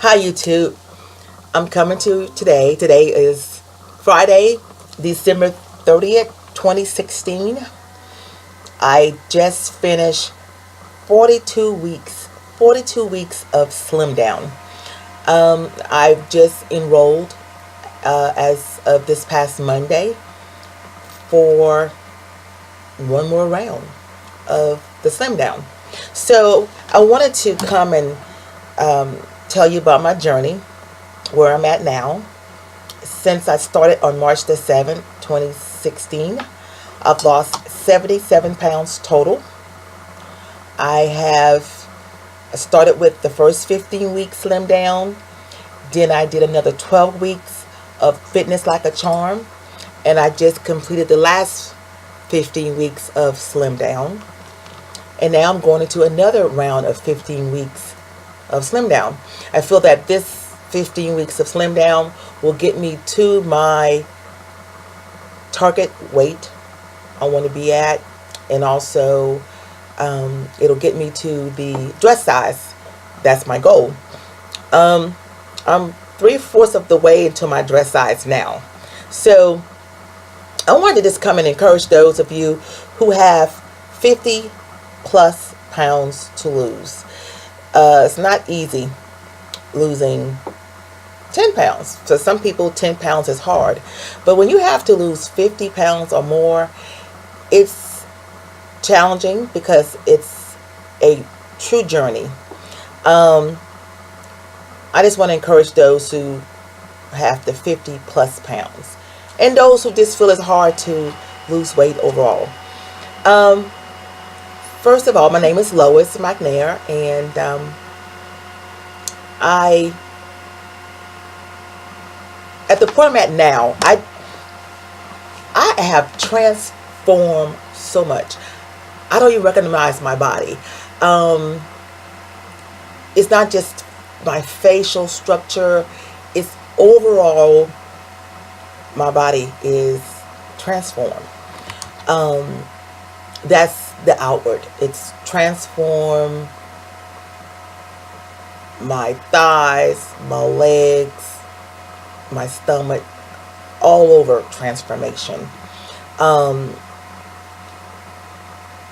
Hi YouTube. I'm coming to you today. Today is Friday, December 30th, 2016. I just finished 42 weeks, 42 weeks of Slim Down. I've just enrolled as of this past Monday for one more round of the Slim Down. So I wanted to come and tell you about my journey, where I'm at now. Since I started on March the 7th, 2016, I've lost 77 pounds total. I have started with the first 15 weeks Slim Down. Then I did another 12 weeks of Fitness Like a Charm. And I just completed the last 15 weeks of Slim Down. And now I'm going into another round of 15 weeks of Slim Down. I feel that this 15 weeks of Slim Down will get me to my target weight I want to be at, and also it'll get me to the dress size. That's my goal. I'm 3/4 of the way into my dress size now. So I wanted to just come and encourage those of you who have 50 plus pounds to lose. It's not easy losing 10 pounds. For some people, 10 pounds is hard. But when you have to lose 50 pounds or more, it's challenging because it's a true journey. I just want to encourage those who have the 50 plus pounds, and those who just feel it's hard to lose weight overall. First of all, my name is Lois McNair, and at the point I'm at now, I have transformed so much. I don't even recognize my body. It's not just my facial structure. It's overall, my body is transformed. That's the outward. It's transformed my thighs, my legs, my stomach, all over transformation.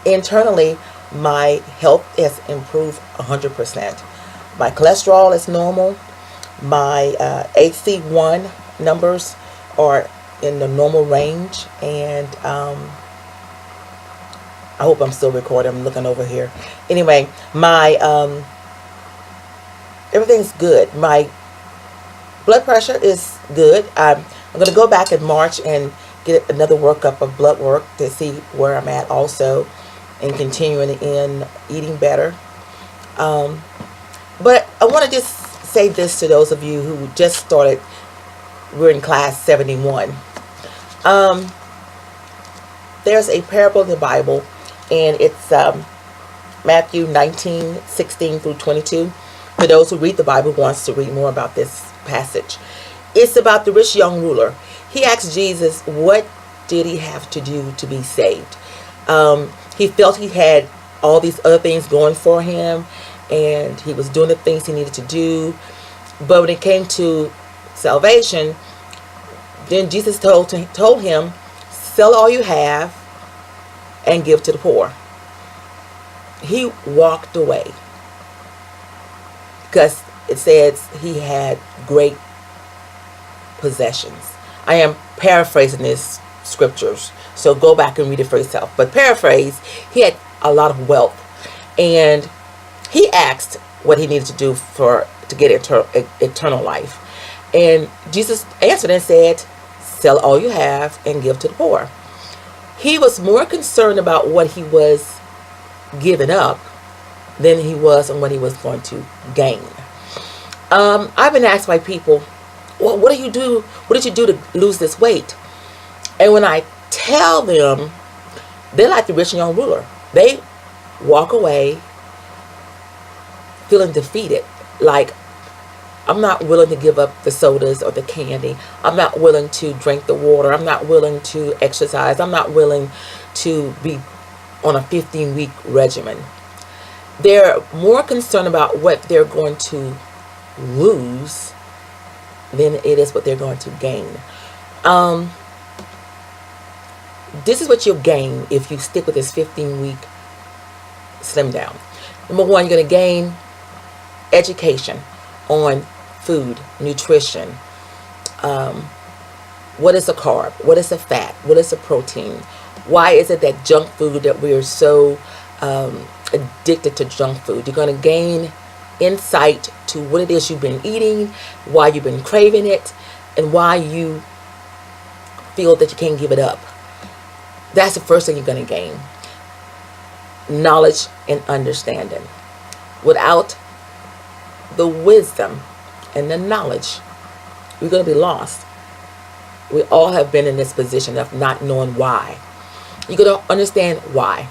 Internally, my health has improved 100%. My cholesterol is normal. My HC1 numbers are in the normal range, and I hope I'm still recording. I'm looking over here. Anyway, my everything's good. My blood pressure is good. I'm going to go back in March and get another workup of blood work to see where I'm at also, and continuing in eating better. But I want to just say this to those of you who just started. We're in class 71. There's a parable in the Bible, and it's Matthew 19:16 through 22. For those who read the Bible, wants to read more about this passage. It's about the rich young ruler. He asked Jesus, what did he have to do to be saved? He felt he had all these other things going for him, and he was doing the things he needed to do. But when it came to salvation, then Jesus told him, sell all you have and give to the poor. He walked away because it says he had great possessions. I am paraphrasing this scriptures, so go back and read it for yourself. But paraphrase, he had a lot of wealth, and he asked what he needed to do to get eternal life. And Jesus answered and said, sell all you have and give to the poor. He was more concerned about what he was giving up than he was on what he was going to gain. I've been asked by people, well, what did you do to lose this weight? And when I tell them, they're like the rich young ruler. They walk away feeling defeated. Like, I'm not willing to give up the sodas or the candy. I'm not willing to drink the water. I'm not willing to exercise. I'm not willing to be on a 15-week regimen. They're more concerned about what they're going to lose than it is what they're going to gain. Um, this is what you'll gain if you stick with this 15-week slim down. Number one, you're going to gain education on food, nutrition. What is a carb? What is a fat? What is a protein? Why is it that junk food, that we are so addicted to junk food? You're going to gain insight to what it is you've been eating, why you've been craving it, and why you feel that you can't give it up. That's the first thing you're going to gain. Knowledge and understanding. Without the wisdom and the knowledge, you're going to be lost. We all have been in this position of not knowing why. You're going to understand why.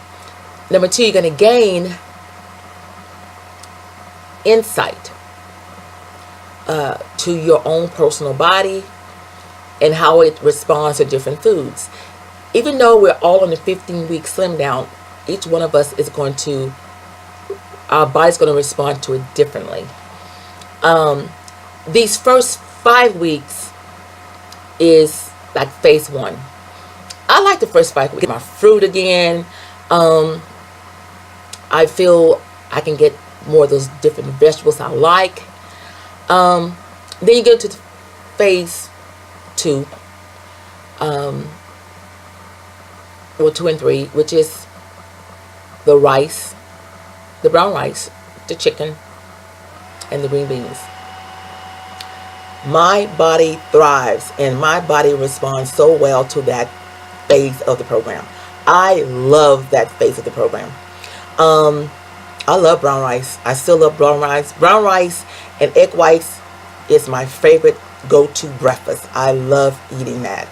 Number two, you're going to gain insight to your own personal body and how it responds to different foods. Even though we're all on the 15-week slim down, each one of us is going to, our body's going to respond to it differently. These first 5 weeks is like phase one. I like the first 5 weeks. Get my fruit again. I feel I can get more of those different vegetables I like. Then you go to phase two, or 2 and 3, which is the rice, the brown rice, the chicken, and the green beans. My body thrives and my body responds so well to that phase of the program. I love that phase of the program. I love brown rice. I still love brown rice. Brown rice and egg whites is my favorite go-to breakfast. I love eating that.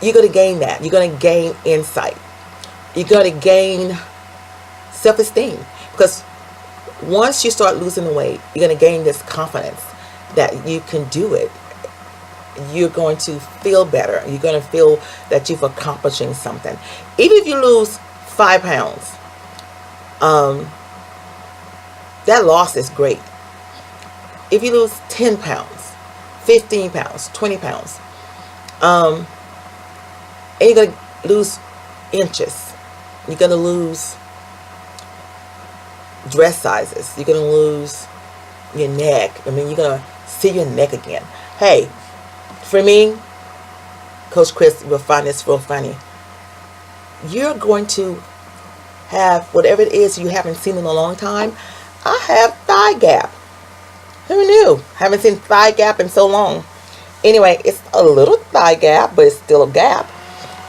You're going to gain that. You're going to gain insight. You're going to gain self-esteem, because once you start losing the weight, you're going to gain this confidence that you can do it. You're going to feel better. You're going to feel that you've accomplishing something. Even if you lose 5 pounds, that loss is great. If you lose 10 pounds, 15 pounds, 20 pounds, and you're going to lose inches. You're going to lose dress sizes. You're going to lose your neck. I mean, you're going to see your neck again. Hey, for me, Coach Chris will find this real funny. You're going to have whatever it is you haven't seen in a long time. I have thigh gap. Who knew? Haven't seen thigh gap in so long. Anyway, it's a little thigh gap, but it's still a gap.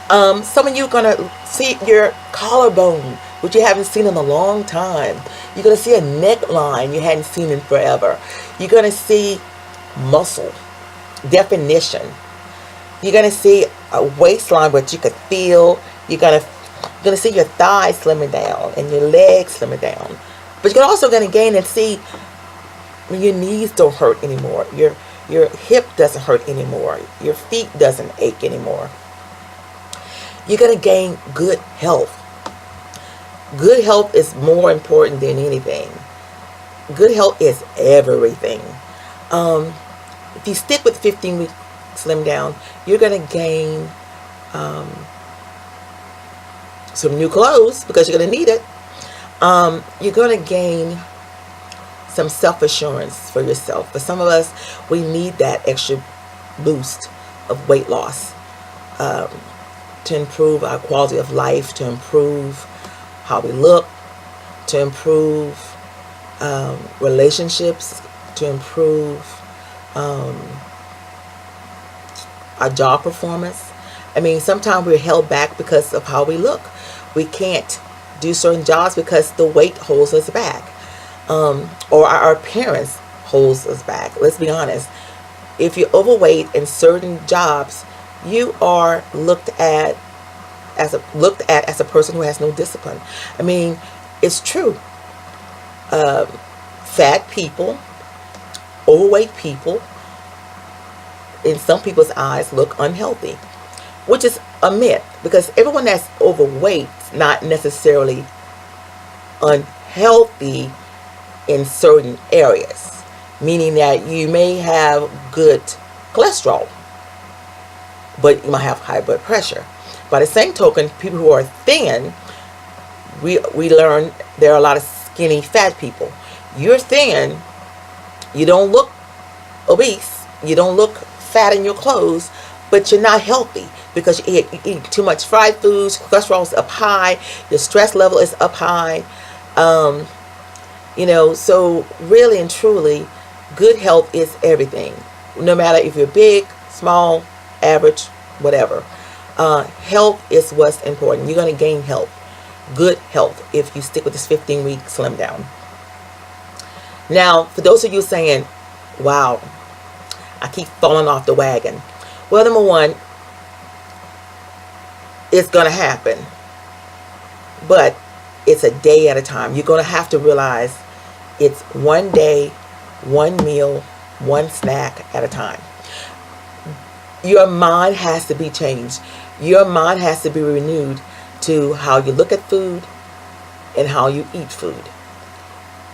Some of you are going to see your collarbone, which you haven't seen in a long time. You're going to see a neckline you hadn't seen in forever. You're going to see muscle definition. You're going to see a waistline which you could feel. You're going to see your thighs slimming down and your legs slimming down. But you're also going to gain and see when your knees don't hurt anymore. Your hip doesn't hurt anymore. Your feet doesn't ache anymore. You're going to gain good health. Good health is more important than anything. Good health is everything. If you stick with 15-week slim down, you're going to gain some new clothes, because you're going to need it. You're going to gain some self-assurance for yourself. For some of us, we need that extra boost of weight loss to improve our quality of life, to improve how we look, to improve relationships, to improve our job performance. I mean, sometimes we're held back because of how we look. We can't do certain jobs because the weight holds us back, or our appearance holds us back. Let's be honest. If you're overweight in certain jobs, you are looked at as a person who has no discipline. I mean, it's true. Fat people, overweight people, in some people's eyes, look unhealthy, which is a myth, because everyone that's overweight is not necessarily unhealthy in certain areas, meaning that you may have good cholesterol, but you might have high blood pressure. By the same token, people who are thin, we learn there are a lot of skinny fat people. You're thin, you don't look obese, you don't look fat in your clothes, but you're not healthy because you eat too much fried foods, cholesterol is up high, your stress level is up high. So really and truly, good health is everything. No matter if you're big, small, average, whatever. Health is what's important. You're going to gain health, good health, if you stick with this 15-week slim down. Now, for those of you saying, wow, I keep falling off the wagon. Well, number one, it's going to happen. But it's a day at a time. You're going to have to realize it's one day, one meal, one snack at a time. Your mind has to be changed. Your mind has to be renewed to how you look at food and how you eat food.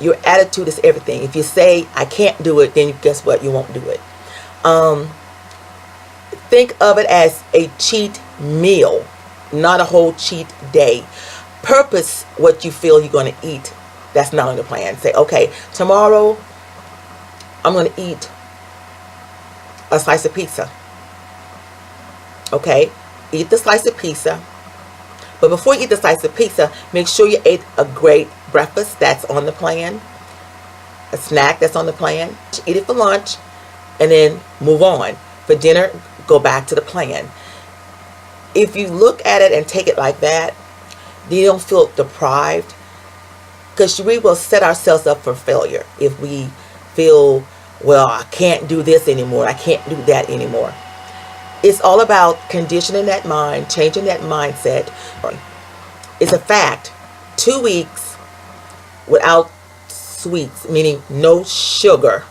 Your attitude is everything. If you say, I can't do it, then guess what? You won't do it. Think of it as a cheat meal, not a whole cheat day. Purpose what you feel you're going to eat. That's not on the plan. Say, okay, tomorrow I'm going to eat a slice of pizza. Okay, eat the slice of pizza. But before you eat the slice of pizza, make sure you ate a great breakfast that's on the plan, a snack that's on the plan. Eat it for lunch, and then move on. For dinner, go back to the plan. If you look at it and take it like that, you don't feel deprived, because we will set ourselves up for failure if we feel, well, I can't do this anymore, I can't do that anymore. It's all about conditioning that mind, changing that mindset. It's a fact. 2 weeks without sweets, meaning no sugar,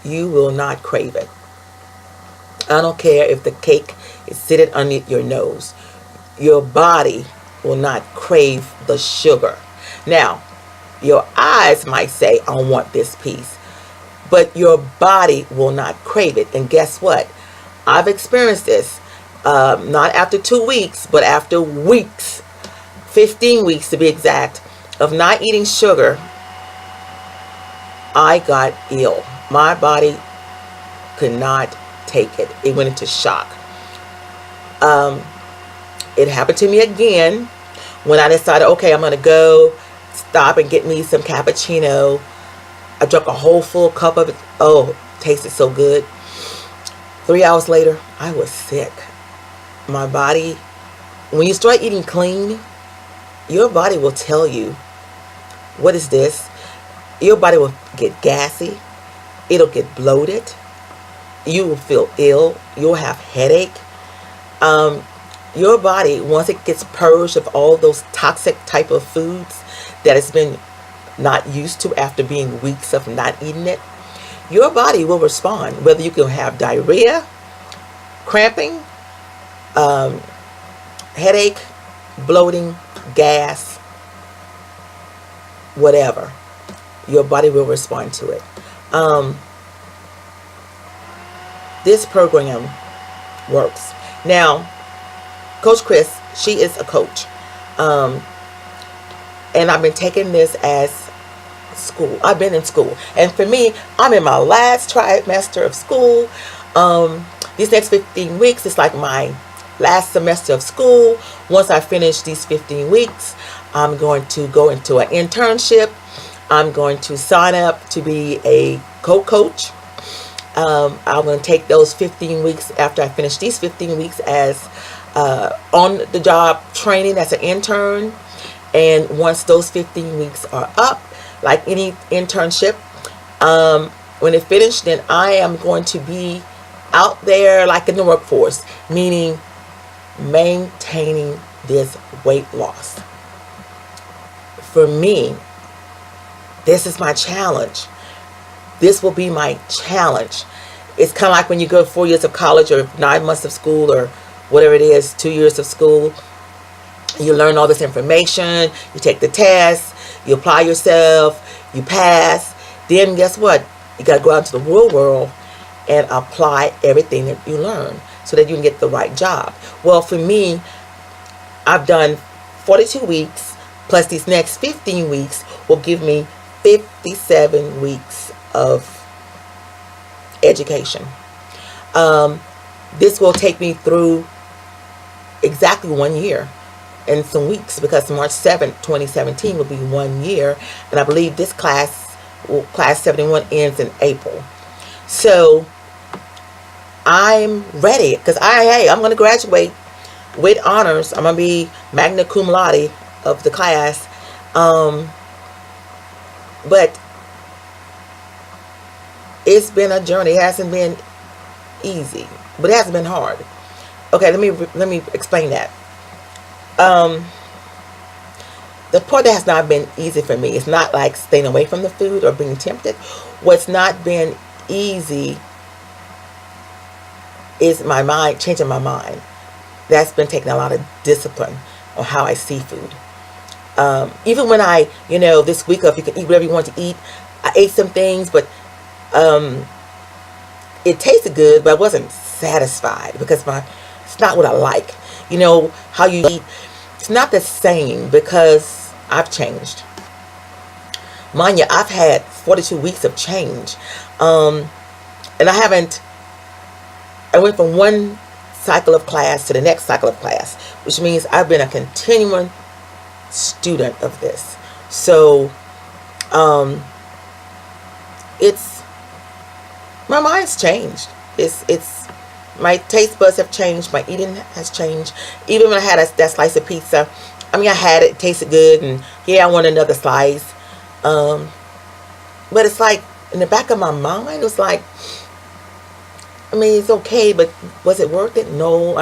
you will not crave it. I don't care if the cake is sitting underneath your nose. Your body will not crave the sugar. Now, your eyes might say, I want this piece. But your body will not crave it. And guess what? I've experienced this. Not after 2 weeks, but after weeks. 15 weeks to be exact. Of not eating sugar, I got ill. My body could not take it. It went into shock. It happened to me again when I decided, okay, I'm going to go stop and get me some cappuccino. I drank a whole full cup of it. Oh, it tasted so good. 3 hours later, I was sick. My body, when you start eating clean, your body will tell you, what is this? Your body will get gassy. It'll get bloated. You will feel ill. You'll have headache. Your body, once it gets purged of all those toxic type of foods that it's been not used to after being weeks of not eating it, your body will respond. Whether you can have diarrhea, cramping, headache, bloating, gas, whatever, your body will respond to it. This program works. Now, Coach Chris, she is a coach. And I've been taking this as school. I've been in school. And for me, I'm in my last trimester of school. These next 15 weeks is like my last semester of school. Once I finish these 15 weeks, I'm going to go into an internship. I'm going to sign up to be a co-coach. I'm going to take those 15 weeks after I finish these 15 weeks as on-the-job training as an intern. And once those 15 weeks are up, like any internship, when it finished, then I am going to be out there like in the workforce, meaning maintaining this weight loss. For me, this is my challenge. This will be my challenge. It's kind of like when you go 4 years of college or 9 months of school or whatever it is, 2 years of school. You learn all this information, you take the tests, You apply yourself, you pass. Then guess what? You got to go out into the real world and apply everything that you learn so that you can get the right job. Well, for me, I've done 42 weeks plus these next 15 weeks will give me 57 weeks of education. This will take me through exactly 1 year and some weeks, because March 7th, 2017 will be 1 year, and I believe this class 71 ends in April. So I'm ready, because I'm going to graduate with honors. I'm going to be magna cum laude of the class. But it's been a journey. It hasn't been easy, but it hasn't been hard. Okay, let me explain that. The part that has not been easy for me, it's not like staying away from the food or being tempted. What's not been easy is my mind, changing my mind. That's been taking a lot of discipline on how I see food. Even when this week of you can eat whatever you want to eat, I ate some things, but it tasted good, but I wasn't satisfied because it's not what I like. You know how you eat, it's not the same because I've changed. Mind you, I've had 42 weeks of change, and I went from one cycle of class to the next cycle of class, which means I've been a continuing student of this. So it's my mind's changed. It's my taste buds have changed. My eating has changed. Even when I had that slice of pizza, I had it tasted good, and I want another slice. But it's like in the back of my mind, it was like, it's okay, but was it worth it? No.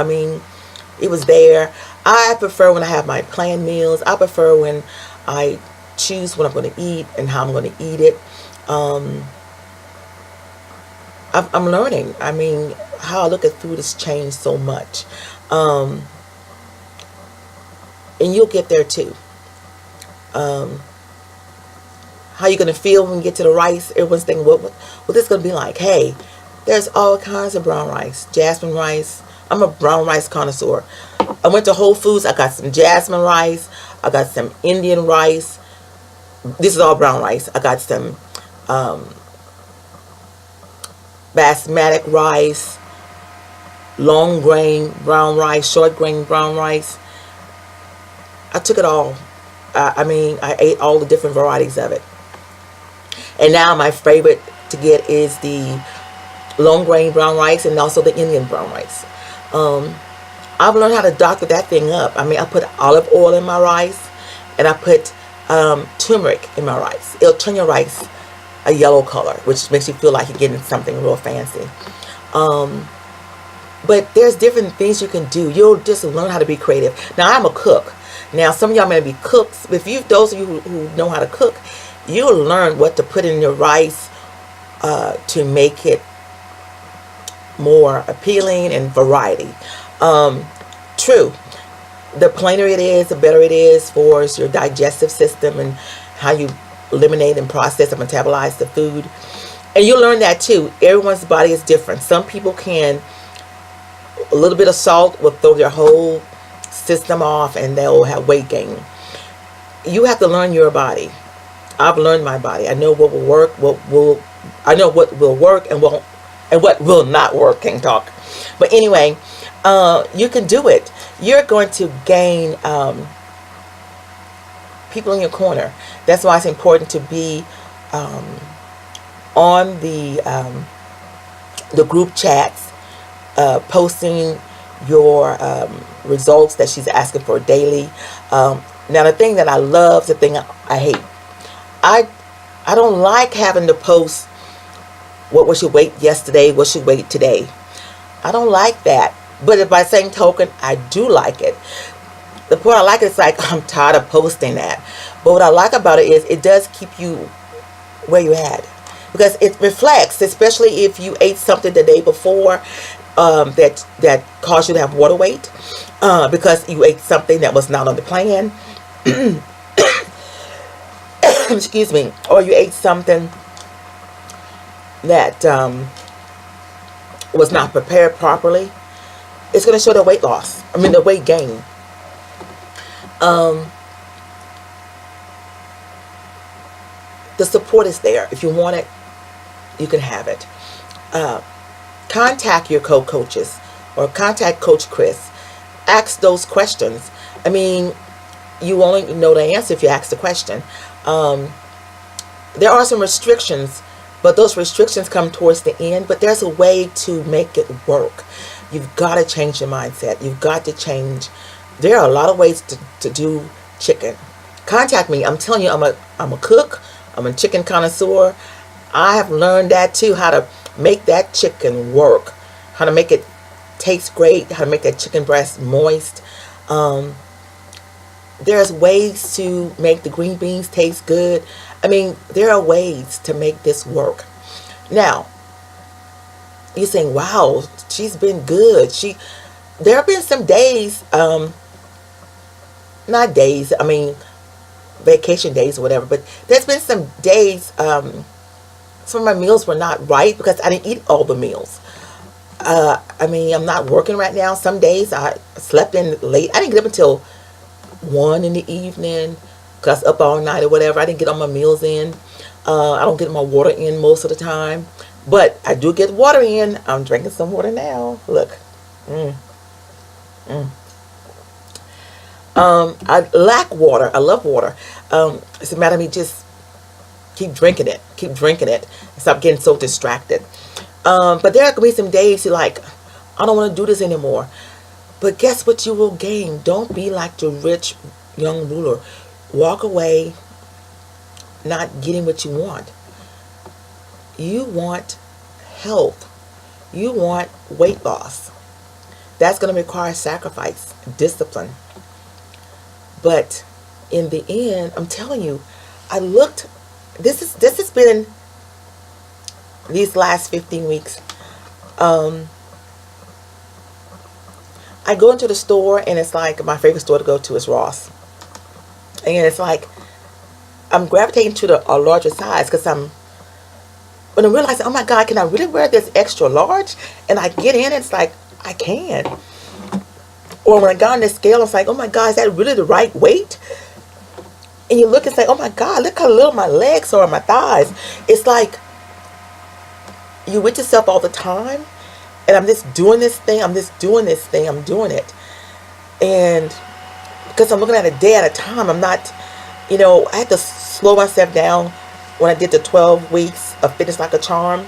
It was there. I prefer when I have my planned meals. I prefer when I choose what I'm going to eat and how I'm going to eat it. I'm learning. How I look at food has changed so much. And you'll get there too. How you going to feel when you get to the rice? Everyone's thinking, what this going to be like? Hey, there's all kinds of brown rice. Jasmine rice. I'm a brown rice connoisseur. I went to Whole Foods. I got some jasmine rice. I got some Indian rice. This is all brown rice. I got some basmati rice, long grain brown rice, short grain brown rice. I took it all. I ate all the different varieties of it. And now my favorite to get is the long grain brown rice and also the Indian brown rice. I've learned how to doctor that thing up. I put olive oil in my rice, and I put turmeric in my rice. It'll turn your rice a yellow color, which makes you feel like you're getting something real fancy. But there's different things you can do. You'll just learn how to be creative. Now, I'm a cook. Now, some of y'all may be cooks. Those of you who know how to cook, you'll learn what to put in your rice to make it more appealing and variety. True. The plainer it is, the better it is for your digestive system and how you eliminate and process and metabolize the food. And you'll learn that too. Everyone's body is different. Some people a little bit of salt will throw their whole system off and they'll have weight gain. You have to learn your body. I've learned my body. I know what will work, I know what will work and what will not work. Can't talk. But anyway, you can do it. You're going to gain people in your corner. That's why it's important to be on the group chats, posting your results that she's asking for daily. Now, the thing that I love, the thing I hate, I don't like having to post what was your weight yesterday, what's your weight today. I don't like that. But by the same token, I do like it. The part I like is like, I'm tired of posting that. But what I like about it is it does keep you where you at. Because it reflects, especially if you ate something the day before that caused you to have water weight. Because you ate something that was not on the plan. excuse me, or you ate something that was not prepared properly, it's going to show the weight loss. I mean, the weight gain. The support is there. If you want it, you can have it. Contact your co-coaches or contact Coach Chris. Ask those questions. I mean, you only know the answer if you ask the question. There are some restrictions, but those restrictions come towards the end. But there's a way to make it work. You've got to change your mindset. You've got to change. There are a lot of ways to do chicken. Contact me. I'm telling you, I'm a cook. I'm a chicken connoisseur. I have learned that too, how to make that chicken work, how to make it taste great, how to make that chicken breast moist. There's ways to make the green beans taste good. I mean, there are ways to make this work. Now, you're saying, wow, she's been good. There have been some days, not days, I mean, vacation days or whatever, but there's been some days, some of my meals were not right because I didn't eat all the meals. I mean, I'm not working right now. Some days I slept in late. I didn't get up until 1 in the evening because I was up all night or whatever. I didn't get all my meals in. I don't get my water in most of the time, but I do get water in. I'm drinking some water now. Look. I lack water. I love water. It's a matter of me just keep drinking it. Keep drinking it. Stop getting so distracted. But there could be some days you're like, I don't want to do this anymore. But guess what you will gain? Don't be like the rich young ruler. Walk away not getting what you want. You want health. You want weight loss. That's going to require sacrifice, discipline. But in the end, I'm telling you, I looked, this has been these last 15 weeks. I go into the store and it's like my favorite store to go to is Ross. And it's like I'm gravitating to a larger size because when I realize, oh my God, can I really wear this extra large? And I get in, it's like, I can. Or when I got on the scale, it's like, oh my God, is that really the right weight? And you look and say, oh my God, look how little my legs are, my thighs. It's like you with yourself all the time. And I'm just doing this thing. I'm just doing this thing. I'm doing it. And because I'm looking at a day at a time, I'm not, I had to slow myself down when I did the 12 weeks of Fitness Like a Charm.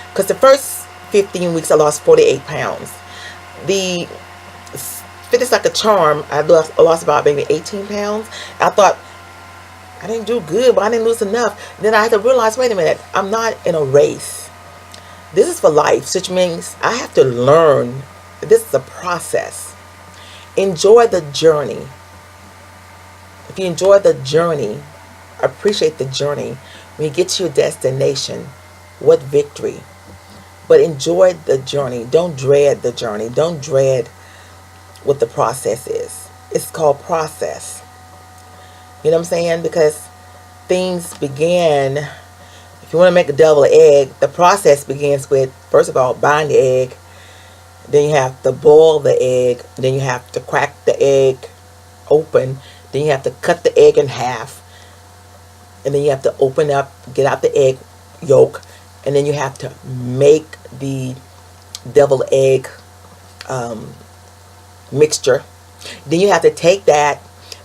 Because the first 15 weeks, I lost 48 pounds. The Fitness Like a Charm, I lost about maybe 18 pounds. I thought, I didn't do good, but I didn't lose enough. Then I had to realize, wait a minute, I'm not in a race. This is for life, which means I have to learn. This is a process. Enjoy the journey. If you enjoy the journey, appreciate the journey. When you get to your destination, what victory. But enjoy the journey. Don't dread the journey. Don't dread what the process is. It's called process. You know what I'm saying? Because things began, if you want to make a deviled egg, the process begins with, first of all, buying the egg. Then you have to boil the egg. Then you have to crack the egg open. Then you have to cut the egg in half. And then you have to open up, get out the egg yolk. And then you have to make the deviled egg mixture. Then you have to take that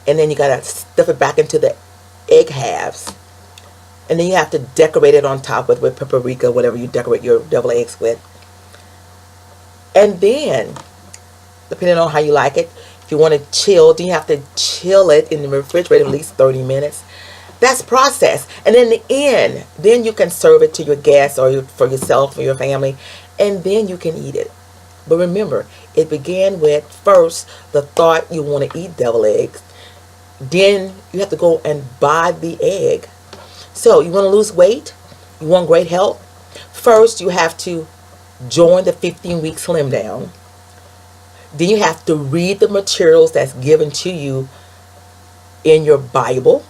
and then you got to stuff it back into the egg halves. And then you have to decorate it on top with paprika, whatever you decorate your deviled eggs with. And then, depending on how you like it, if you want to chill, then you have to chill it in the refrigerator at least 30 minutes. That's process. And in the end, then you can serve it to your guests or for yourself or your family. And then you can eat it. But remember, it began with first the thought you want to eat deviled eggs. Then you have to go and buy the egg. So you want to lose weight? You want great health? First, you have to join the 15-week Slim Down. Then you have to read the materials that's given to you in your Bible.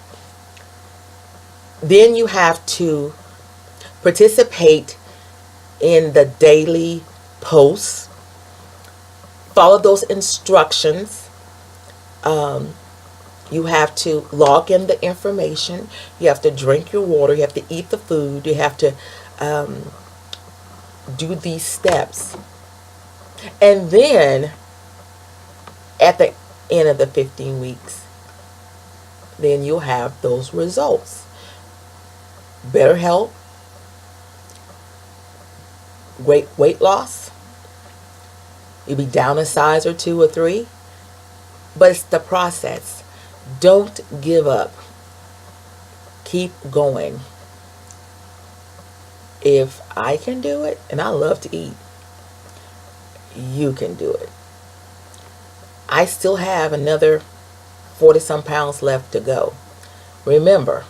Then you have to participate in the daily posts, follow those instructions. You have to log in the information. You have to drink your water. You have to eat the food. You have to do these steps. And then at the end of the 15 weeks, then you'll have those results. Better health, great weight loss. You'll be down a size or 2 or 3. But it's the process. Don't give up. Keep going. If I can do it, and I love to eat, you can do it. I still have another 40 some pounds left to go. Remember,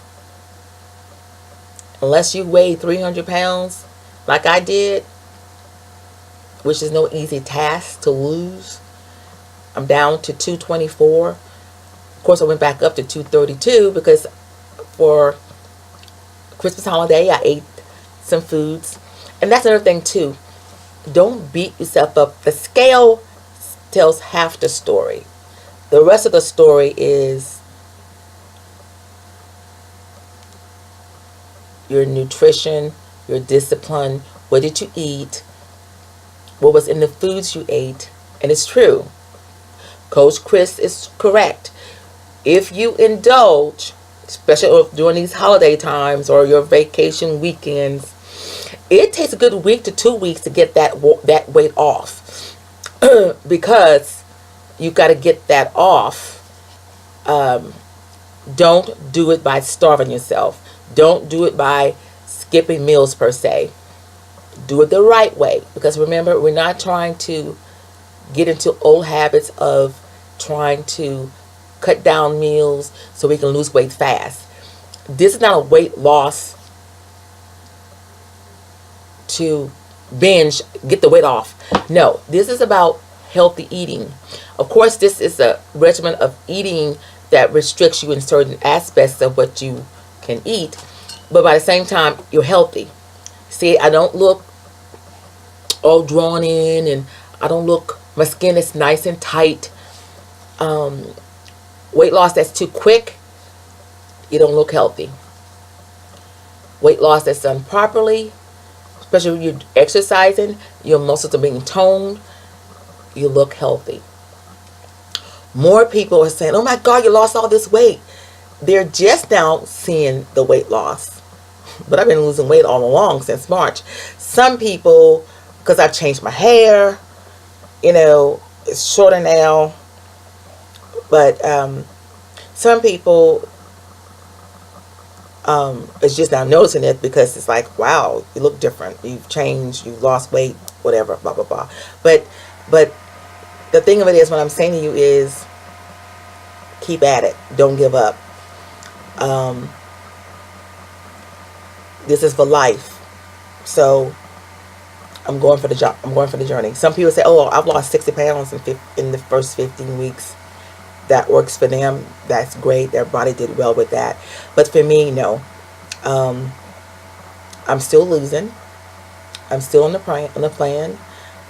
unless you weigh 300 pounds like I did, which is no easy task to lose, I'm down to 224. Of course, I went back up to 232 because for Christmas holiday, I ate some foods. And that's another thing too. Don't beat yourself up. The scale tells half the story. The rest of the story is your nutrition, your discipline. What did you eat? What was in the foods you ate? And it's true. Coach Chris is correct. If you indulge, especially during these holiday times or your vacation weekends, it takes a good week to 2 weeks to get that weight off. Because you got to get that off. Don't do it by starving yourself. Don't do it by skipping meals per se. Do it the right way. Because remember, we're not trying to get into old habits of trying to cut down meals so we can lose weight fast. This is not a weight loss to binge, get the weight off. No, this is about healthy eating. Of course, this is a regimen of eating that restricts you in certain aspects of what you can eat, but by the same time, you're healthy. See, I don't look all drawn in, and I don't look, my skin is nice and tight. Weight loss that's too quick, you don't look healthy. Weight loss that's done properly, especially when you're exercising, your muscles are being toned, you look healthy. More people are saying, oh my God, you lost all this weight. They're just now seeing the weight loss. But I've been losing weight all along since March. Some people, because I've changed my hair, it's shorter now. But some people is just now noticing it because it's like, wow, you look different. You've changed, you've lost weight, whatever, blah, blah, blah. But the thing of it is, what I'm saying to you is, keep at it. Don't give up. This is for life. So I'm going for the job. I'm going for the journey. Some people say, oh, I've lost 60 pounds in the first 15 weeks. That works for them. That's great. Their body did well with that. But for me, no. I'm still losing. I'm still on the plan.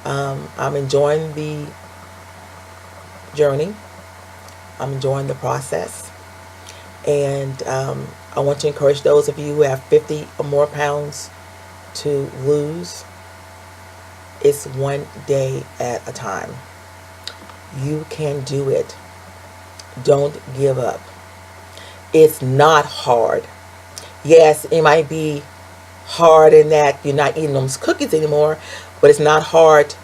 I'm enjoying the journey. I'm enjoying the process. And I want to encourage those of you who have 50 or more pounds to lose. It's one day at a time. You can do it. Don't give up. It's not hard. Yes, it might be hard in that you're not eating those cookies anymore, but it's not hard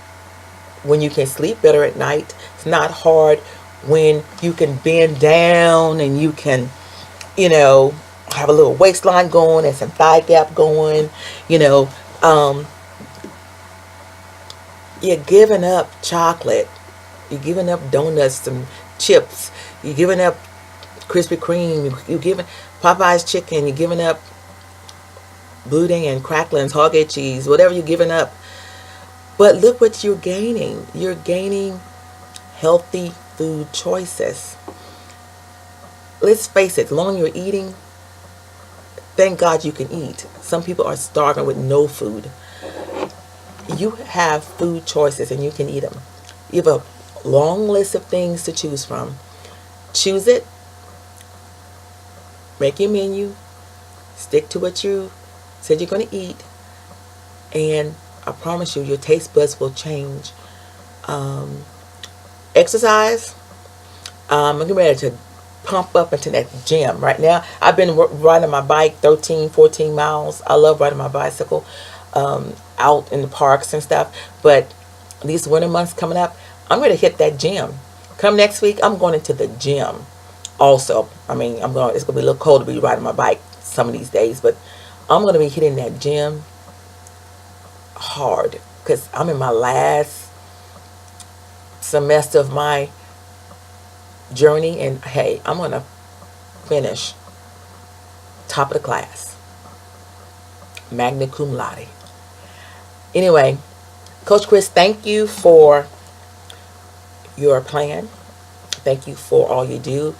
when you can sleep better at night. It's not hard when you can bend down and you can, have a little waistline going and some thigh gap going, You're giving up chocolate. You're giving up donuts, some chips. You're giving up Krispy Kreme. You're giving Popeye's chicken. You're giving up Boudin and Cracklins, Hog-Ate cheese, whatever you're giving up. But look what you're gaining. You're gaining healthy food choices. Let's face it, the longer you're eating, thank God you can eat. Some people are starving with no food. You have food choices and you can eat them. You have a long list of things to choose from. Choose it. Make your menu. Stick to what you said you're going to eat. And I promise you, your taste buds will change. Exercise. I'm getting ready to pump up into that gym right now. I've been riding my bike 13, 14 miles. I love riding my bicycle out in the parks and stuff. But these winter months coming up, I'm going to hit that gym. Come next week, I'm going into the gym. Also, I mean, it's going to be a little cold to be riding my bike some of these days, but I'm going to be hitting that gym hard because I'm in my last semester of my journey, and hey, I'm going to finish top of the class, magna cum laude. Anyway, Coach Chris, thank you for your plan. Thank you for all you do.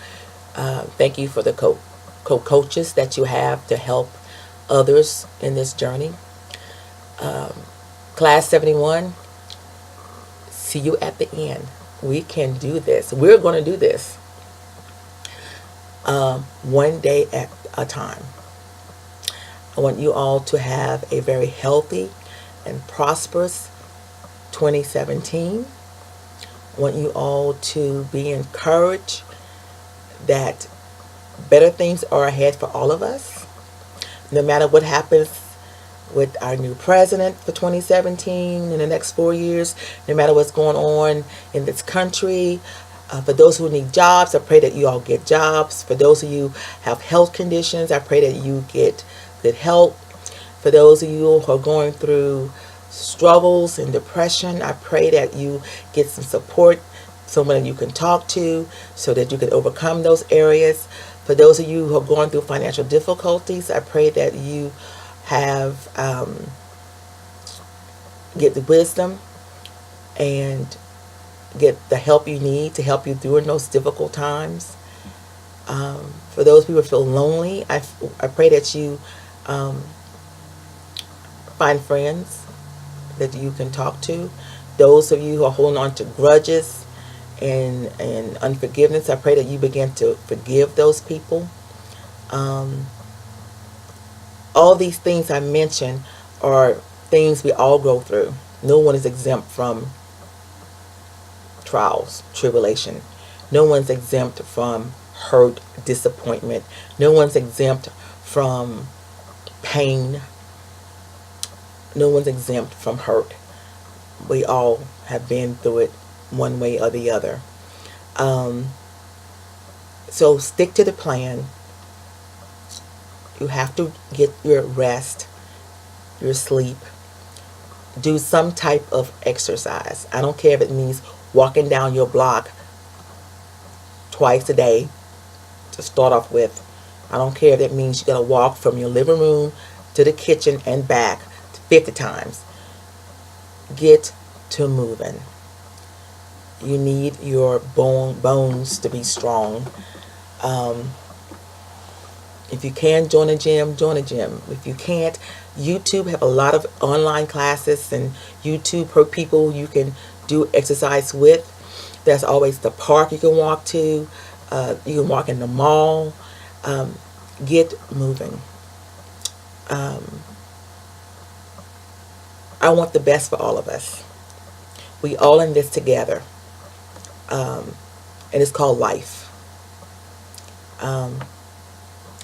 Thank you for the co-coaches that you have to help others in this journey. Class 71, see you at the end. We can do this. We're going to do this one day at a time. I want you all to have a very healthy and prosperous 2017. I want you all to be encouraged that better things are ahead for all of us. No matter what happens with our new president for 2017 in the next 4 years, no matter what's going on in this country, for those who need jobs, I pray that you all get jobs. For those of you who have health conditions, I pray that you get good help. For those of you who are going through struggles and depression, I pray that you get some support, someone you can talk to so that you can overcome those areas. For those of you who are going through financial difficulties, I pray that you have get the wisdom and get the help you need to help you during those difficult times. For those people who feel lonely, I pray that you find friends that you can talk to. Those of you who are holding on to grudges and unforgiveness, I pray that you begin to forgive those people. All these things I mentioned are things we all go through. No one is exempt from trials, tribulation. No one's exempt from hurt, disappointment. No one's exempt from pain. No one's exempt from hurt. We all have been through it one way or the other. So stick to the plan. You have to get your rest, your sleep. Do some type of exercise. I don't care if it means walking down your block twice a day to start off with. I don't care if that means you got to walk from your living room to the kitchen and back 50 times. Get to moving. You need your bones to be strong. If you can join a gym, join a gym. If you can't, YouTube have a lot of online classes and YouTube per people you can do exercise with. There's always the park you can walk to. You can walk in the mall. Get moving. I want the best for all of us. We all in this together. And it's called life.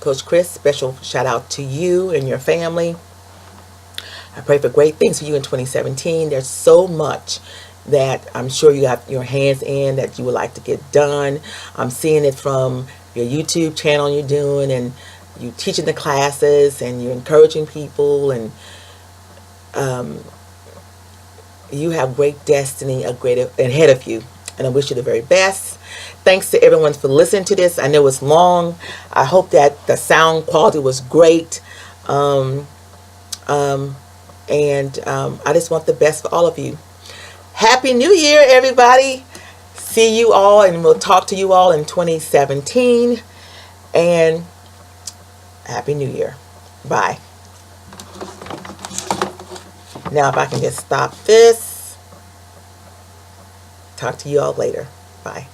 Coach Chris, special shout out to you and your family. I pray for great things for you in 2017. There's so much that I'm sure you have your hands in that you would like to get done. I'm seeing it from your YouTube channel you're doing, and you teaching the classes, and you're encouraging people, and you have great destiny ahead of you, and I wish you the very best. Thanks to everyone for listening to this. I know it's long. I hope that the sound quality was great. I just want the best for all of you. Happy New Year, everybody. See you all, and we'll talk to you all in 2017. And Happy New Year. Bye. Now if I can just stop this. Talk to you all later. Bye.